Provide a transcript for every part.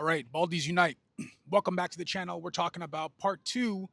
All right, Baldies Unite. Welcome back to the channel. We're talking about part two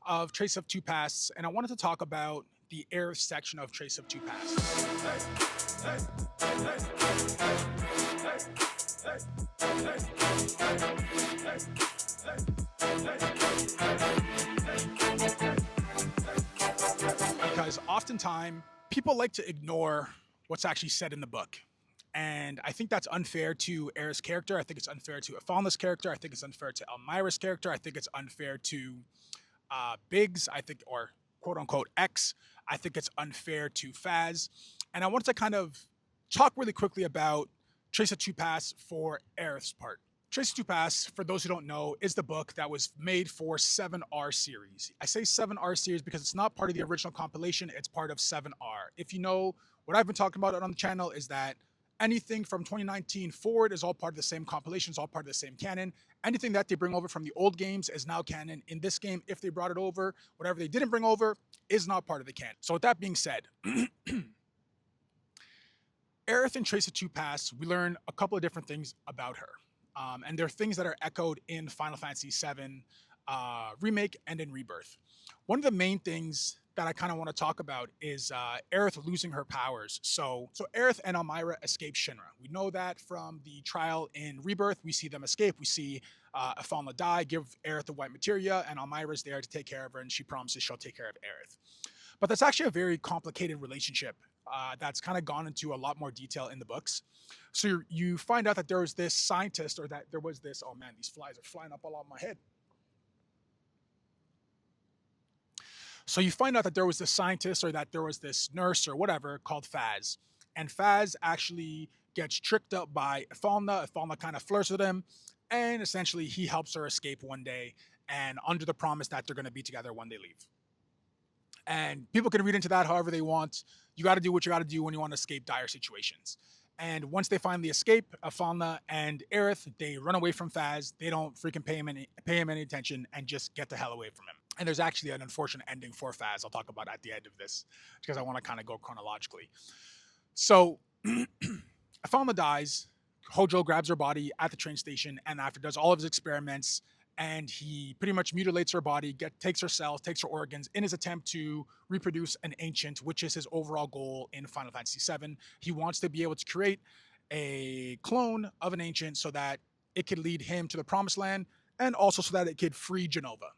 of Trace of Two Pasts, and I wanted to talk about the Aerith section of Trace of Two Pasts. Because oftentimes people like to ignore what's actually said in the book. And I think that's unfair to Aerith's character. I think it's unfair to Afonla's character. I think it's unfair to Elmira's character. I think it's unfair to Biggs, I think, or quote unquote X. I think it's unfair to Faz. And I wanted to kind of talk really quickly about Trace of Two Paths for Aerith's part. Trace of Two Paths, for those who don't know, is the book that was made for 7R series. I say 7R series because it's not part of the original compilation, it's part of 7R. If you know what I've been talking about on the channel is that anything from 2019 forward is all part of the same compilation, is all part of the same canon. Anything that they bring over from the old games is now canon. In this game, if they brought it over, whatever they didn't bring over is not part of the canon. So with that being said, Aerith in Trace of Two Paths, we learn a couple of different things about her. And there are things that are echoed in Final Fantasy VII Remake and in Rebirth. One of the main things that I kind of want to talk about is Aerith losing her powers. So Aerith and Elmira escape Shinra. We know that from the trial in Rebirth. We see them escape. We see Afonla die, give Aerith the white materia, and Elmira's there to take care of her, and she promises she'll take care of Aerith. But that's actually a very complicated relationship that's kind of gone into a lot more detail in the books. So you find out that there was this scientist, or that there was this, oh man, these flies are flying up all on my head. So you find out that there was this scientist, or that there was this nurse or whatever called Faz. And Faz actually gets tricked up by Afonla. Afonla kind of flirts with him. And essentially he helps her escape one day, and under the promise that they're going to be together when they leave. And people can read into that however they want. You got to do what you got to do when you want to escape dire situations. And once they finally escape, Afonla and Aerith, they run away from Faz. They don't freaking pay him any attention and just get the hell away from him. And there's actually an unfortunate ending for Faz I'll talk about at the end of this, because I want to kind of go chronologically. So Afonla dies. Hojo grabs her body at the train station, and after does all of his experiments, and he pretty much mutilates her body, takes her cells, takes her organs in his attempt to reproduce an ancient, which is his overall goal in Final Fantasy VII. He wants to be able to create a clone of an ancient so that it could lead him to the promised land, and also so that it could free Jenova.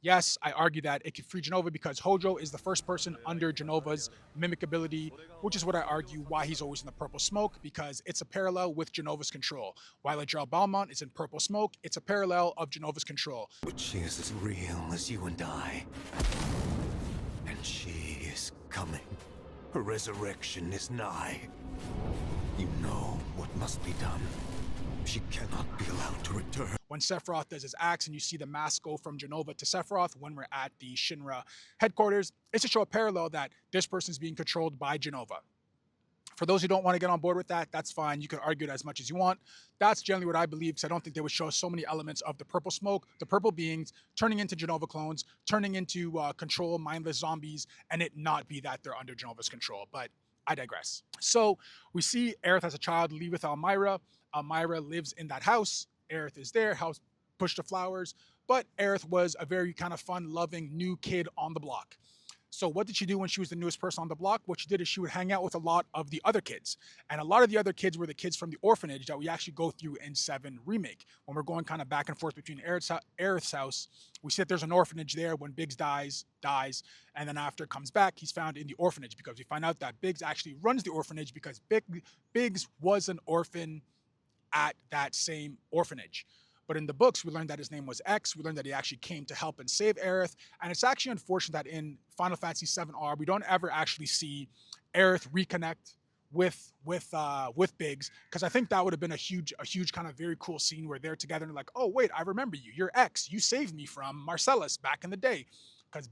Yes, I argue that it could free Jenova because Hojo is the first person under Jenova's mimic ability, which is what I argue why he's always in the purple smoke, because it's a parallel with Jenova's control. While Adrel Balmont is in purple smoke, it's a parallel of Jenova's control. But she is as real as you and I. And she is coming. Her resurrection is nigh. You know what must be done. She cannot be allowed to return. When Sephiroth does his axe and you see the mask go from Jenova to Sephiroth when we're at the Shinra headquarters, it's to show a parallel that this person's being controlled by Jenova. For those who don't want to get on board with that, that's fine. You can argue it as much as you want. That's generally what I believe, because I don't think they would show so many elements of the purple smoke, the purple beings, turning into Jenova clones, turning into control mindless zombies, and it not be that they're under Jenova's control. But I digress. So we see Aerith as a child leave with Elmira. Elmira lives in that house. Aerith is there, helps push the flowers. But Aerith was a very kind of fun, loving new kid on the block. So what did she do when she was the newest person on the block? What she did is she would hang out with a lot of the other kids. And a lot of the other kids were the kids from the orphanage that we actually go through in 7 Remake. When we're going kind of back and forth between Aerith's house, we see that there's an orphanage there. When Biggs dies, and then after comes back, he's found in the orphanage, because we find out that Biggs actually runs the orphanage because Biggs was an orphan at that same orphanage. But in the books, we learned that his name was X. We learned that he actually came to help and save Aerith. And it's actually unfortunate that in Final Fantasy VII-R, we don't ever actually see Aerith reconnect with Biggs, because I think that would have been a huge kind of very cool scene where they're together and like, oh wait, I remember you. You're X. You saved me from Marcellus back in the day. Because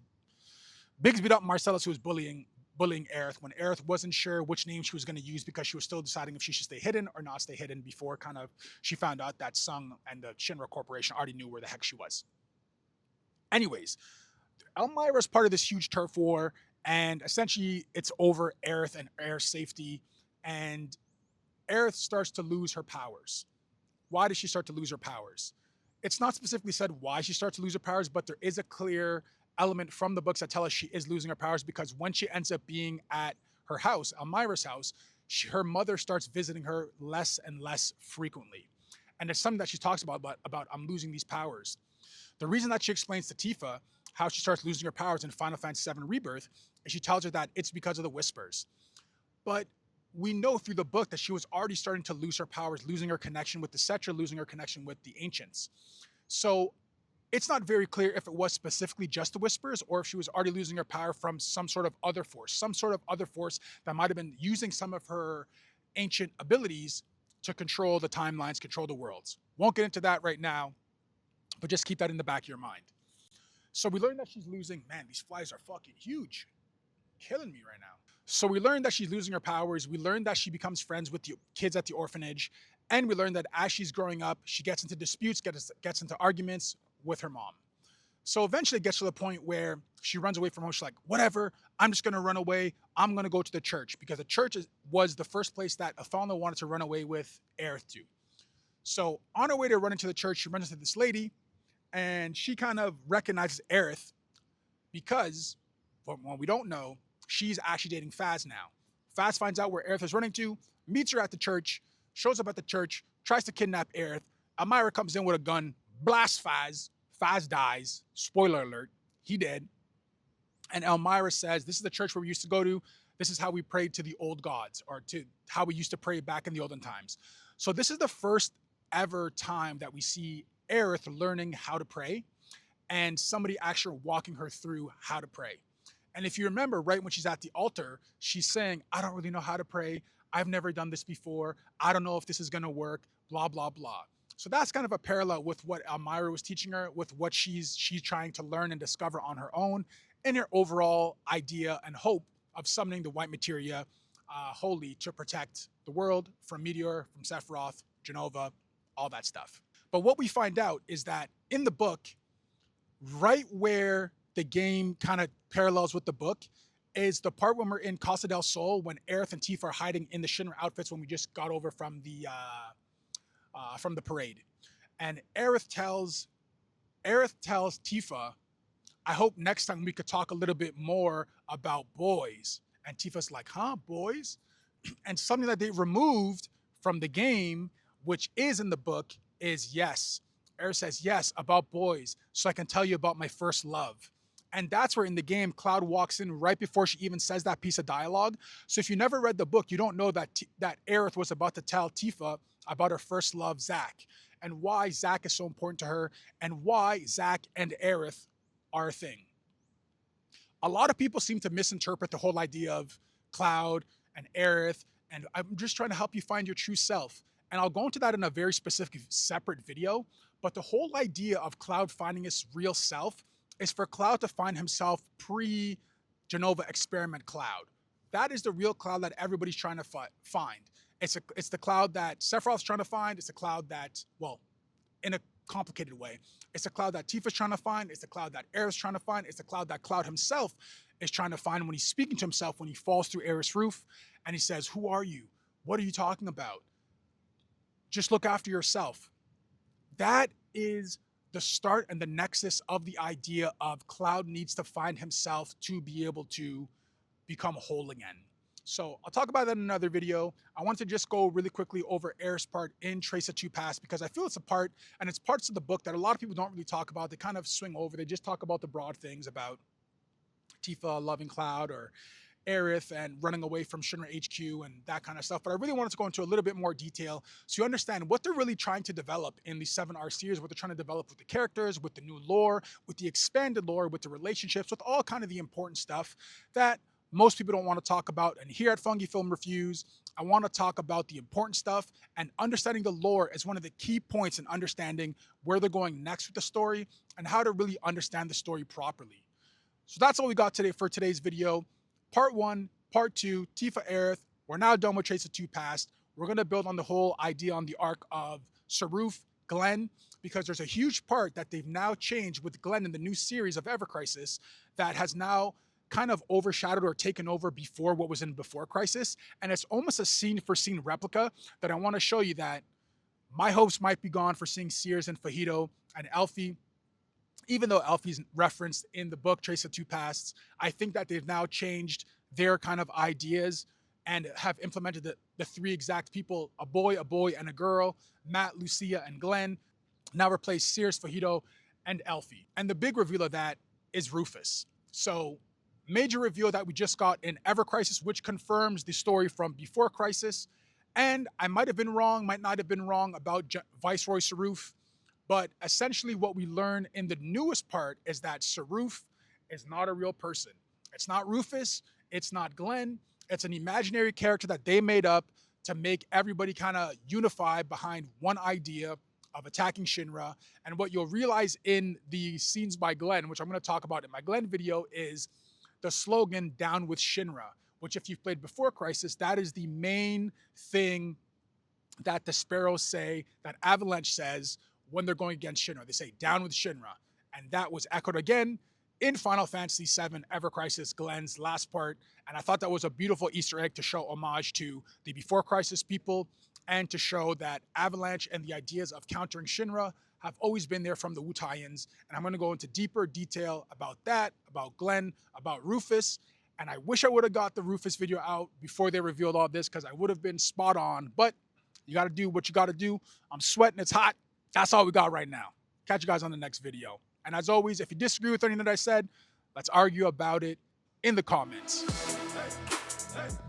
Biggs beat up Marcellus, who was bullying Aerith when Aerith wasn't sure which name she was going to use, because she was still deciding if she should stay hidden or not stay hidden, before kind of she found out that Sung and the Shinra Corporation already knew where the heck she was. Anyways, Elmira's part of this huge turf war, and essentially it's over Aerith and Aerith's safety, and Aerith starts to lose her powers. why does she start to lose her powers? It's not specifically said why she starts to lose her powers, but there is a clear element from the books that tell us she is losing her powers, because when she ends up being at her house, Elmira's house, her mother starts visiting her less and less frequently. And it's something that she talks about I'm losing these powers. The reason that she explains to Tifa how she starts losing her powers in Final Fantasy VII Rebirth is she tells her that it's because of the whispers. But we know through the book that she was already starting to lose her powers, losing her connection with the Cetra, losing her connection with the Ancients. So it's not very clear if it was specifically just the whispers or if she was already losing her power from some sort of other force that might have been using some of her ancient abilities to control the timelines, control the worlds. Won't get into that right now, but just keep that in the back of your mind. So we learned that she's losing, man, these flies are fucking huge, killing me right now. So we learned that she's losing her powers. We learned that she becomes friends with the kids at the orphanage. And we learned that as she's growing up, she gets into disputes, gets into arguments with her mom. So eventually it gets to the point where she runs away from home. She's like, whatever, I'm just going to run away. I'm going to go to the church, because the church was the first place that Athalna wanted to run away with Aerith to. So on her way to run into the church, she runs into this lady, and she kind of recognizes Aerith because, from what we don't know, she's actually dating Faz now. Faz finds out where Aerith is running to, meets her at the church, shows up at the church, tries to kidnap Aerith. Elmira comes in with a gun, blasts Faz. Faz dies. Spoiler alert, he did. And Elmira says, this is the church where we used to go to. This is how we prayed to the old gods, or to how we used to pray back in the olden times. So this is the first ever time that we see Aerith learning how to pray, and somebody actually walking her through how to pray. And if you remember, right when she's at the altar, she's saying, I don't really know how to pray. I've never done this before. I don't know if this is going to work, blah, blah, blah. So that's kind of a parallel with what Elmira was teaching her, with what she's trying to learn and discover on her own, in her overall idea and hope of summoning the white materia wholly to protect the world from Meteor, from Sephiroth, Jenova, all that stuff. But what we find out is that in the book, right where the game kind of parallels with the book, is the part when we're in Casa del Sol, when Aerith and Tifa are hiding in the Shinra outfits when we just got over from the parade. And Aerith tells Tifa, I hope next time we could talk a little bit more about boys. And Tifa's like, huh, boys? And something that they removed from the game, which is in the book, is yes. Aerith says, yes, about boys, so I can tell you about my first love. And that's where in the game, Cloud walks in right before she even says that piece of dialogue. So if you never read the book, you don't know that that Aerith was about to tell Tifa about her first love, Zack, and why Zack is so important to her, and why Zack and Aerith are a thing. A lot of people seem to misinterpret the whole idea of Cloud and Aerith, and I'm just trying to help you find your true self. And I'll go into that in a very specific, separate video. But the whole idea of Cloud finding his real self is for Cloud to find himself pre-Jenova experiment Cloud. That is the real Cloud that everybody's trying to find. It's the Cloud that Sephiroth's trying to find. It's the Cloud that, well, in a complicated way, it's the Cloud that Tifa's trying to find. It's the Cloud that Aerith's trying to find. It's the Cloud that Cloud himself is trying to find when he's speaking to himself, when he falls through Aerith's roof and he says, who are you? What are you talking about? Just look after yourself. That is the start and the nexus of the idea of Cloud needs to find himself to be able to become whole again. So I'll talk about that in another video. I want to just go really quickly over Aerith's part in Trace of Two Paths, because I feel it's a part, and it's parts of the book that a lot of people don't really talk about. They kind of swing over. They just talk about the broad things about Tifa loving Cloud, or Aerith and running away from Shinra HQ and that kind of stuff. But I really wanted to go into a little bit more detail so you understand what they're really trying to develop in the 7R series, what they're trying to develop with the characters, with the new lore, with the expanded lore, with the relationships, with all kind of the important stuff that most people don't want to talk about. And here at Fungi Film Reviews, I want to talk about the important stuff, and understanding the lore is one of the key points in understanding where they're going next with the story and how to really understand the story properly. So that's all we got today for today's video. Part 1, Part 2, Tifa Aerith. We're now done with Trace of Two Paths. We're going to build on the whole idea on the arc of Saruf, Glenn, because there's a huge part that they've now changed with Glenn in the new series of Ever Crisis that has now kind of overshadowed or taken over before what was in Before Crisis. And it's almost a scene for scene replica that I want to show you that My hopes might be gone for seeing Sears and Fajito and Elfie. Even though Elfie's referenced in the book Trace of Two Pasts, I think that they've now changed their kind of ideas and have implemented the three exact people, a boy, and a girl, Matt, Lucia, and Glenn, now replace Sears, Fajito, and Elfie. And the big reveal of that is Rufus. So, major reveal that we just got in Ever Crisis, which confirms the story from Before Crisis. And I might have been wrong, might not have been wrong about Viceroy Saruf. But essentially what we learn in the newest part is that Saruf is not a real person. It's not Rufus. It's not Glenn. It's an imaginary character that they made up to make everybody kind of unify behind one idea of attacking Shinra. And what you'll realize in the scenes by Glenn, which I'm going to talk about in my Glenn video, is the slogan, "Down with Shinra," which if you've played Before Crisis, that is the main thing that the Sparrows say, that Avalanche says when they're going against Shinra. They say, "Down with Shinra." And that was echoed again in Final Fantasy VII Ever Crisis, Glenn's last part. And I thought that was a beautiful Easter egg to show homage to the Before Crisis people and to show that Avalanche and the ideas of countering Shinra have always been there from the Wutaians. And I'm going to go into deeper detail about that, about Glenn, about Rufus. And I wish I would have got the Rufus video out before they revealed all this, because I would have been spot on. But you got to do what you got to do. I'm sweating. It's hot. That's all we got right now. Catch you guys on the next video. And as always, if you disagree with anything that I said, let's argue about it in the comments. Hey, hey.